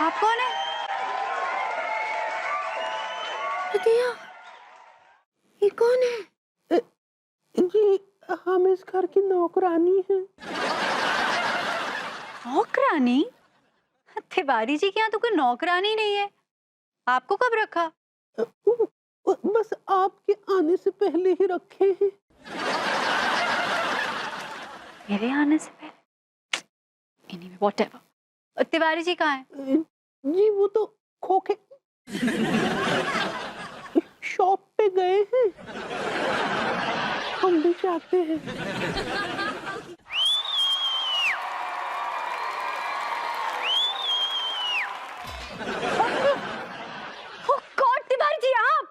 आप कौन है? दिया, ये कौन है? जी, हम इस घर की नौकरानी हैं। नौकरानी? तिवारी जी के यहाँ तो कोई नौकरानी नहीं है। आपको कब रखा? बस आपके आने से पहले ही रखे हैं। मेरे आने से पहले? Anyway, whatever. तिवारी जी कहाँ हैं? जी वो तो खोखे शॉप पे गए हैं। हम भी चाहते हैं। ओह गॉड, तिवारी जी आप!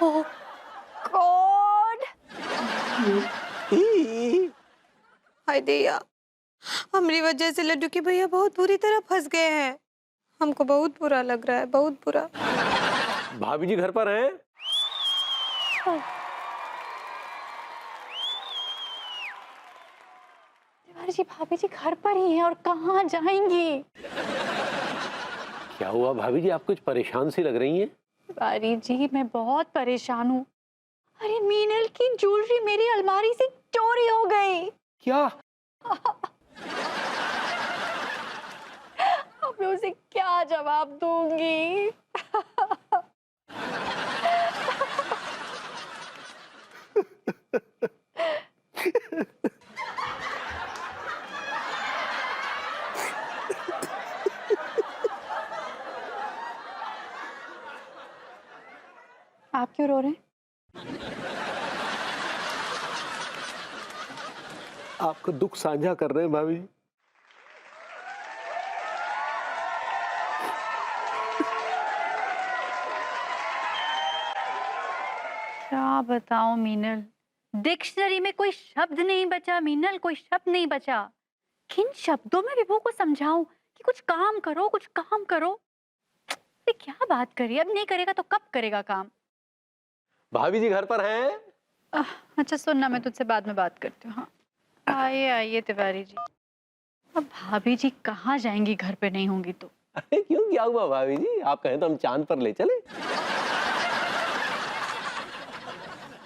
ओह गॉड! हाय दैया, हमारी वजह से लड्डू के भैया बहुत बुरी तरह फंस गए हैं। हमको बहुत बुरा लग रहा है, बहुत बुरा। भाभी जी घर पर हैं? तिवारी जी, भाभी जी घर पर ही हैं और कहाँ जाएंगी? क्या हुआ भाभी जी, आप कुछ परेशान सी लग रही हैं? तिवारी जी, मैं बहुत परेशान हूँ। अरे मीनल की ज्वेलरी मेरी अलमारी से चोरी हो गई। क्या? अब मैं उसे क्या जवाब दूंगी? आप क्यों रो रहे हैं? आपको दुख साझा कर रहे हैं भाभी जी। क्या बताऊं मीनल, डिक्शनरी में कोई शब्द नहीं बचा मीनल, कोई शब्द नहीं बचा। किन शब्दों में विभू को समझाऊं कि कुछ काम करो, कुछ काम करो। ये क्या बात करी, अब नहीं करेगा तो कब करेगा काम? भाभी जी घर पर हैं? अच्छा सुनना, मैं तुझसे बाद में बात करती हूँ। हाँ आइए आइए तिवारी जी। अब भाभी जी कहाँ जाएंगी घर पे नहीं होंगी तो? अरे क्यों, क्या हुआ भाभी जी? आप कहें तो हम चांद पर ले चले।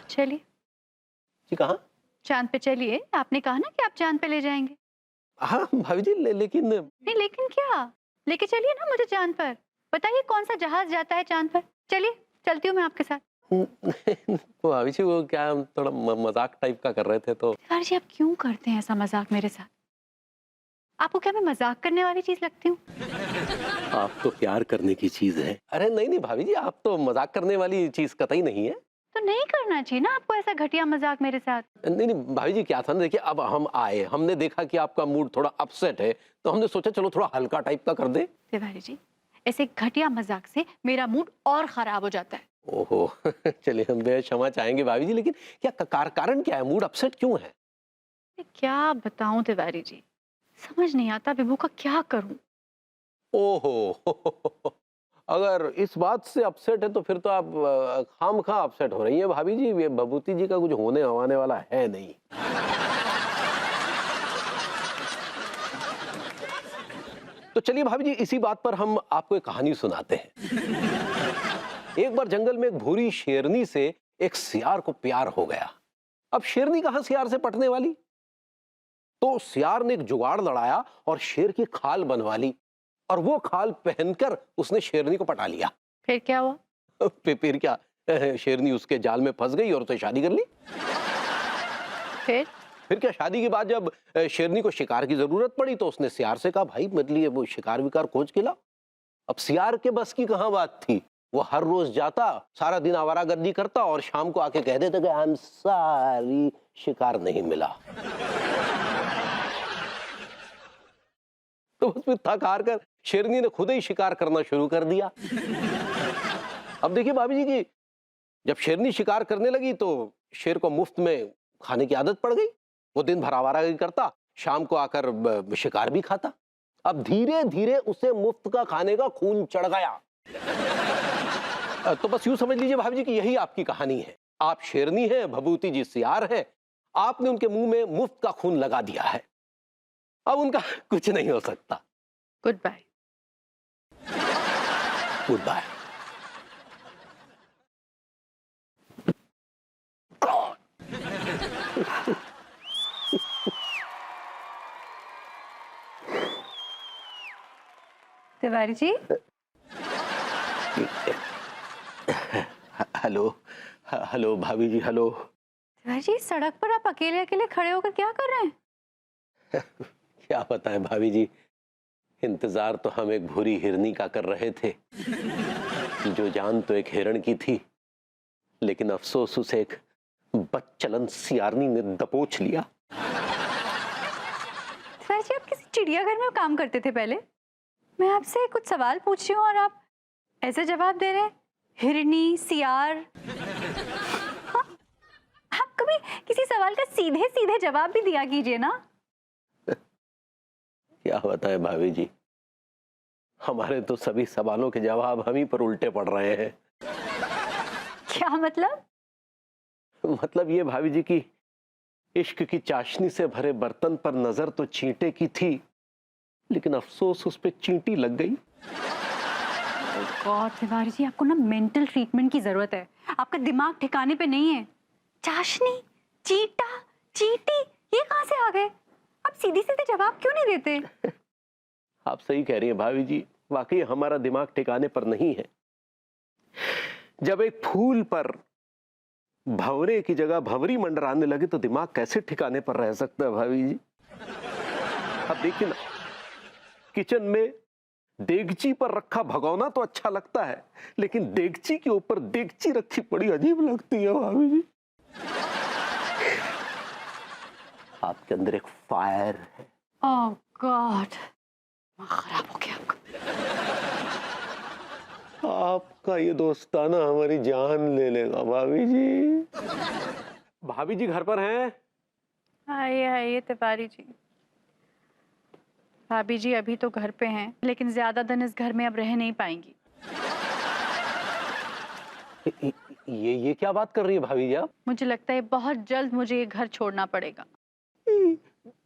चलिए। जी कहाँ? चांद पे चलिए, आपने कहा ना कि आप चांद पे ले जाएंगे। हाँ भाभी जी, लेकिन नहीं लेकिन क्या, लेके चलिए ना मुझे चांद पर। बताइए कौन सा जहाज जाता है चांद पर? चलिए, चलती हूँ मैं आपके साथ। तो भाभी जी वो क्या, हम थोड़ा मजाक टाइप का कर रहे थे तो। तिवारी जी, आप क्यों करते हैं ऐसा मजाक मेरे साथ? आपको क्या मैं मजाक करने वाली चीज लगती हूँ? आप तो प्यार करने की चीज है। अरे नहीं नहीं भाभी जी, आप तो मजाक करने वाली चीज कतई नहीं है। तो नहीं करना चाहिए ना आपको ऐसा घटिया मजाक मेरे साथ। नहीं नहीं भाभी जी, क्या था ना, देखिए अब हम आए, हमने देखा कि आपका मूड थोड़ा अपसेट है, तो हमने सोचा चलो थोड़ा हल्का टाइप का कर दे। तिवारी जी, ऐसे घटिया मजाक से मेरा मूड और खराब हो जाता है। ओहो चलिए हम बेहद क्षमा चाहेंगे भाभी जी, लेकिन क्या कारण क्या है, मूड अपसेट क्यों है? मैं क्या बताऊं तिवारी जी, समझ नहीं आता विभू का क्या करूं। ओहो अगर इस बात से अपसेट है तो फिर तो आप खामखा अपसेट हो रही हैं भाभी जी, ये भभूति जी का कुछ होने हवाने वाला है नहीं। तो चलिए भाभी जी, इसी बात पर हम आपको एक कहानी सुनाते हैं। एक बार जंगल में एक भूरी शेरनी से एक सियार को प्यार हो गया। अब शेरनी कहां सियार से पटने वाली, तो सियार ने एक जुगाड़ लड़ाया और शेर की खाल बनवा ली, और वो खाल पहनकर उसने शेरनी को पटा लिया। फिर क्या हुआ? फिर क्या, शेरनी उसके जाल में फंस गई और उसे शादी कर ली। फिर फिर क्या, शादी के बाद जब शेरनी को शिकार की जरूरत पड़ी तो उसने सियार से कहा, भाई मतलब वो शिकार विकार खोज के ला। अब सियार के बस की कहां बात थी, वो हर रोज जाता, सारा दिन आवारागर्दी करता और शाम को आके कह देता कि आई एम सॉरी, शिकार नहीं मिला। तो उसमें थक हार कर शेरनी ने खुद ही शिकार करना शुरू कर दिया। अब देखिए भाभी जी की जब शेरनी शिकार करने लगी तो शेर को मुफ्त में खाने की आदत पड़ गई। वो दिन भर आवारागर्दी करता, शाम को आकर शिकार भी खाता। अब धीरे धीरे उसे मुफ्त का खाने का खून चढ़ गया। तो बस यूं समझ लीजिए भाभी जी कि यही आपकी कहानी है। आप शेरनी हैं, भभूति जी सियार हैं, आपने उनके मुंह में मुफ्त का खून लगा दिया है। अब उनका कुछ नहीं हो सकता। Good bye. Good bye. Tiwari ji, hello hello भाभी जी, हेलो। तिवारी जी, सड़क पर आप अकेले अकेले खड़े होकर क्या कर रहे हैं? क्या पता है भाभी जी, इंतजार तो हम एक भूरी हिरनी का कर रहे थे, जो जान तो एक हिरण की थी, लेकिन अफसोस उसे एक बदचलन सियारनी ने दबोच लिया। तिवारी जी, आप किसी चिड़ियाघर में काम करते थे पहले? मैं आपसे कुछ सवाल पूछ रही हूँ और आप ऐसे जवाब दे रहे हैं, हिरनी, सियार। हाँ? आप कभी किसी सवाल का सीधे सीधे जवाब भी दिया कीजिए ना। क्या बताएं भाभी जी, हमारे तो सभी सवालों के जवाब हम ही पर उल्टे पड़ रहे हैं। क्या मतलब? मतलब ये भाभी जी की इश्क की चाशनी से भरे बर्तन पर नजर तो चींटे की थी, लेकिन अफसोस उस पे चींटी लग गई। गॉड तिवारी जी, आपको ना मेंटल ट्रीटमेंट की जरूरत है। आपका दिमाग ठिकाने पे नहीं है। चाशनी, चींटा, चींटी, ये कहां से आ गए? आप सीधी सीधे जवाब क्यों नहीं देते? आप सही कह रही हैं भाभी जी, वाकई हमारा दिमाग ठिकाने पर नहीं है। जब एक फूल पर भंवरे की जगह भंवरी मंडराने लगे तो दिमाग कैसे ठिकाने पर रह सकता है भाभी जी? अब देखिए ना, किचन में देगची पर रखा भगोना तो अच्छा लगता है, लेकिन देगची के ऊपर देगची रखी बड़ी अजीब लगती है भाभी जी। आपके अंदर एक फायर है। ओह गॉड, खराब हो गया आपका। आपका ये दोस्ताना हमारी जान ले लेगा भाभी जी। भाभी जी घर पर हैं? आइए आइए तिवारी जी। भाभी जी अभी तो घर पे हैं, लेकिन ज्यादा दिन इस घर में अब रह नहीं पाएंगी। ये क्या बात कर रही है भाभी जी आप? मुझे लगता है बहुत जल्द मुझे ये घर छोड़ना पड़ेगा।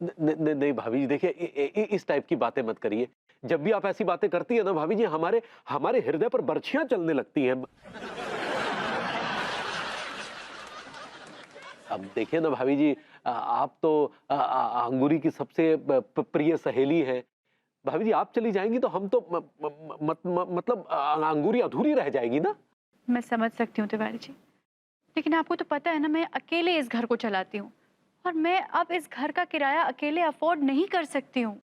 नहीं भाभी जी, देखिए इस टाइप की बातें मत करिए। जब भी आप ऐसी बातें करती है ना भाभी जी, हमारे हृदय पर बर्छियां चलने लगती हैं। अब देखिए ना भाभी जी, आप तो अंगूरी की सबसे प्रिय सहेली हैं। भाभी जी आप चली जाएंगी तो हम तो मतलब अंगूरी अधूरी रह जाएगी ना। मैं समझ सकती हूँ तिवारी जी, लेकिन आपको तो पता है ना, मैं अकेले इस घर को चलाती हूँ और मैं अब इस घर का किराया अकेले अफोर्ड नहीं कर सकती हूँ।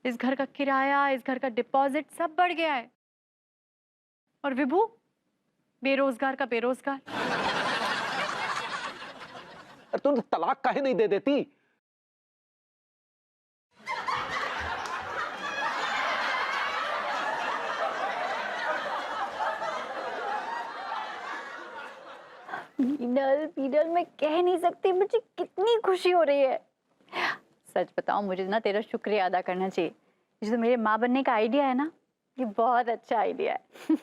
इस घर का किराया, इस घर का डिपॉजिट सब बढ़ गया है। और विभू बेरोजगार का बेरोजगार। तुम तलाक काहे नहीं दे देती? मीनल, मीनल, मैं कह नहीं सकती मुझे कितनी खुशी हो रही है। सच बताऊं, मुझे ना तेरा शुक्रिया अदा करना चाहिए। ये जो मेरे माँ बनने का आइडिया है ना, ये बहुत अच्छा आइडिया है।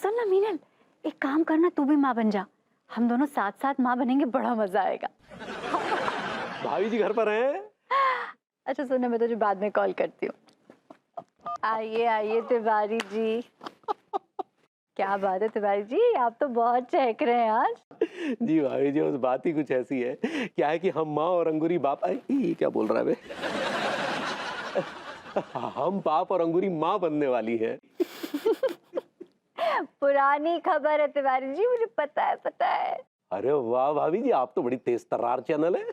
सुन ना मीनल, एक काम करना, तू भी माँ बन जा। हम दोनों साथ साथ माँ बनेंगे, बड़ा मजा आएगा। भाभी जी घर पर हैं? अच्छा सुन, मैं तुझे बाद में कॉल करती हूँ। आइए आइए तिवारी जी। क्या बात है तिवारी जी, आप तो बहुत चहक रहे हैं आज। जी भाभी जी, उस बात ही कुछ ऐसी है। क्या है कि हम माँ और अंगूरी बाप, ये क्या बोल रहा है बे? हम बाप और अंगूरी माँ बनने वाली है। पुरानी खबर है तिवारी जी, मुझे पता है, पता है। अरे वाह भाभी जी, आप तो बड़ी तेज तर्रार चैनल है।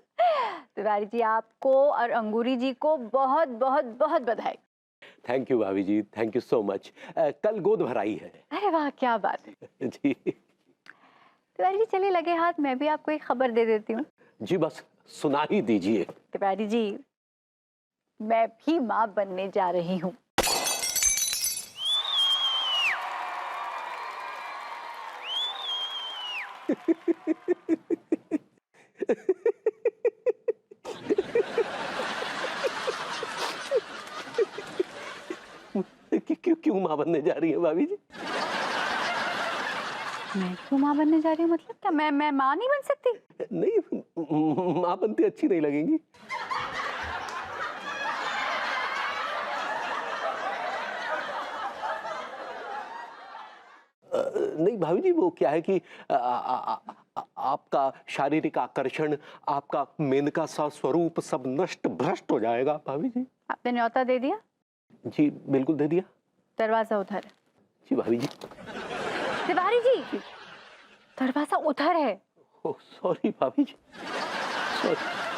तिवारी जी, आपको और अंगूरी जी को बहुत बहुत बहुत बधाई। थैंक यू भाभी जी, थैंक यू सो मच। कल गोद भराई है। अरे वाह, क्या बात है। जी तिवारी जी चलिए लगे हाथ, मैं भी आपको एक खबर दे देती हूँ। जी, बस सुना ही दीजिए। तिवारी जी, मैं भी माँ बनने जा रही हूँ। क्यों माँ बनने जा रही है भाभी जी? मैं क्यों माँ बनने जा रही हूँ? मतलब क्या मैं माँ नहीं बन सकती? नहीं, माँ बनती अच्छी नहीं लगेंगी। नहीं भाभी जी, वो क्या है कि आपका शारीरिक आकर्षण, आपका मेनका सा स्वरूप सब नष्ट भ्रष्ट हो जाएगा भाभी जी। आपने न्योता दे दिया? जी बिल्कुल दे दिया। दरवाजा उधर है। जी भाभी जी। तिवारी जी, दरवाजा उधर है। ओह सॉरी भाभी जी, सॉरी।